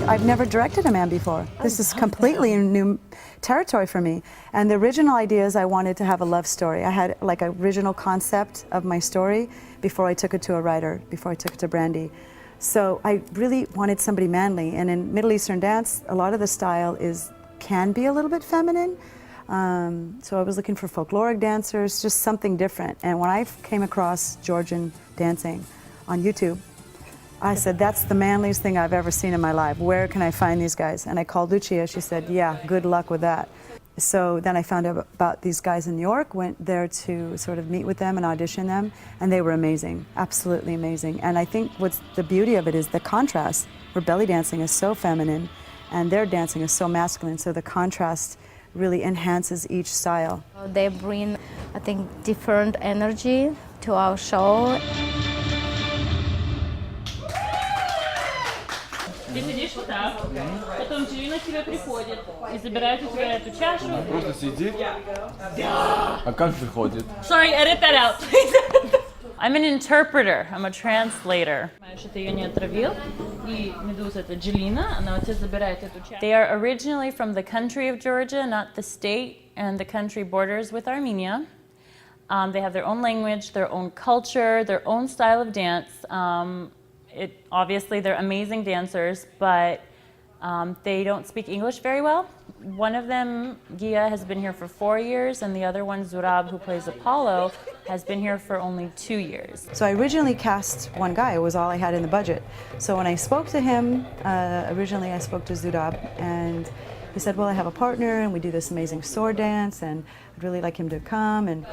I've never directed a man before. This is completely new territory for me. And the original idea is I wanted to have a love story. I had like an original concept of my story before I took it to a writer, before I took it to Brandy. So I really wanted somebody manly. And in Middle Eastern dance, a lot of the style can be a little bit feminine. So I was looking for folkloric dancers, just something different. And when I came across Georgian dancing on YouTube, I said, that's the manliest thing I've ever seen in my life. Where can I find these guys? And I called Lucia. She said, yeah, good luck with that. So then I found out about these guys in New York, went there to sort of meet with them and audition them, and they were amazing, absolutely amazing. And I think what's the beauty of it is the contrast, where belly dancing is so feminine and their dancing is so masculine, so the contrast really enhances each style. They bring, I think, different energy to our show. Ты сидишь вот так, потом Джина к тебе приходит и забирает у тебя эту чашу. Просто сидит? Да! А как приходит? Sorry, edit that out, please. I'm an interpreter, I'm a translator. Что ты ее не отравил, и Медуза это Джелина, она у тебя забирает эту чашу. They are originally from the country of Georgia, not the state, and the country borders with Armenia. They have their own language, their own culture, their own style of dance. Obviously, they're amazing dancers, but they don't speak English very well. One of them, Gia, has been here for 4 years, and the other one, Zurab, who plays Apollo, has been here for only 2 years. So I originally cast one guy. It was all I had in the budget. So when I spoke to him, originally I spoke to Zurab, and he said, well, I have a partner, and we do this amazing sword dance, and I'd really like him to come. And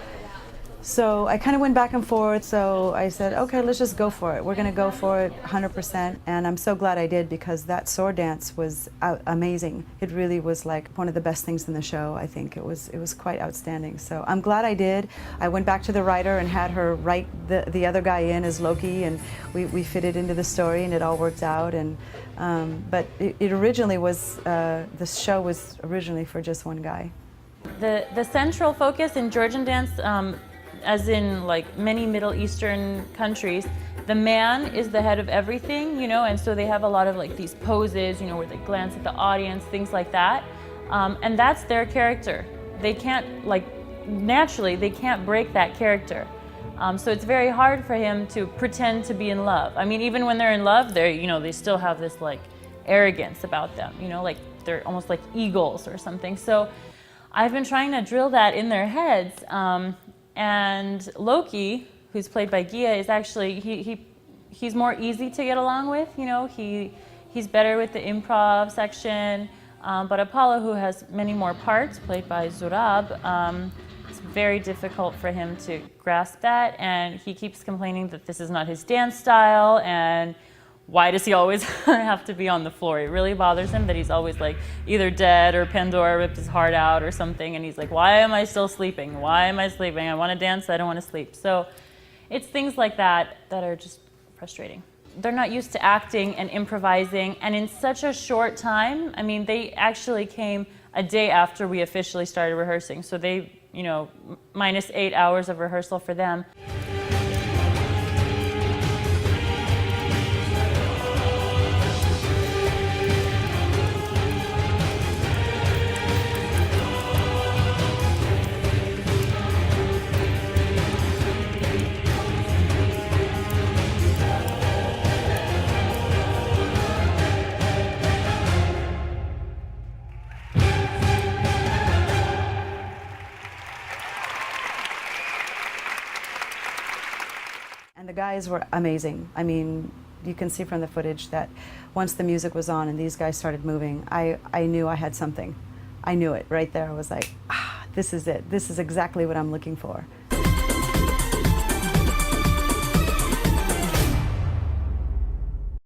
so I kind of went back and forth, so I said, okay, let's just go for it. We're going to go for it 100%, and I'm so glad I did, because that sword dance was amazing. It really was like one of the best things in the show, I think. It was quite outstanding. So I'm glad I did. I went back to the writer and had her write the other guy in as Loki, and we fit it into the story, and it all worked out. And but it originally was, the show was originally for just one guy. The central focus in Georgian dance, as in like many Middle Eastern countries, the man is the head of everything, you know, and so they have a lot of like these poses, you know, where they glance at the audience, things like that. And that's their character. They can't, like, naturally, they can't break that character. So it's very hard for him to pretend to be in love. I mean, even when they're in love, you know, they still have this like arrogance about them, you know, like they're almost like eagles or something. So I've been trying to drill that in their heads. And Loki, who's played by Gia, is actually, he's more easy to get along with, you know, he's better with the improv section, but Apollo, who has many more parts, played by Zurab, it's very difficult for him to grasp that, and he keeps complaining that this is not his dance style, and why does he always have to be on the floor? It really bothers him that he's always like either dead or Pandora ripped his heart out or something, and he's like, why am I still sleeping? Why am I sleeping? I want to dance, I don't want to sleep. So it's things like that that are just frustrating. They're not used to acting and improvising, and in such a short time, I mean, they actually came a day after we officially started rehearsing, so they, you know, minus 8 hours of rehearsal for them. And the guys were amazing. I mean, you can see from the footage that once the music was on and these guys started moving, I knew I had something. I knew it right there. I was like, this is it. This is exactly what I'm looking for.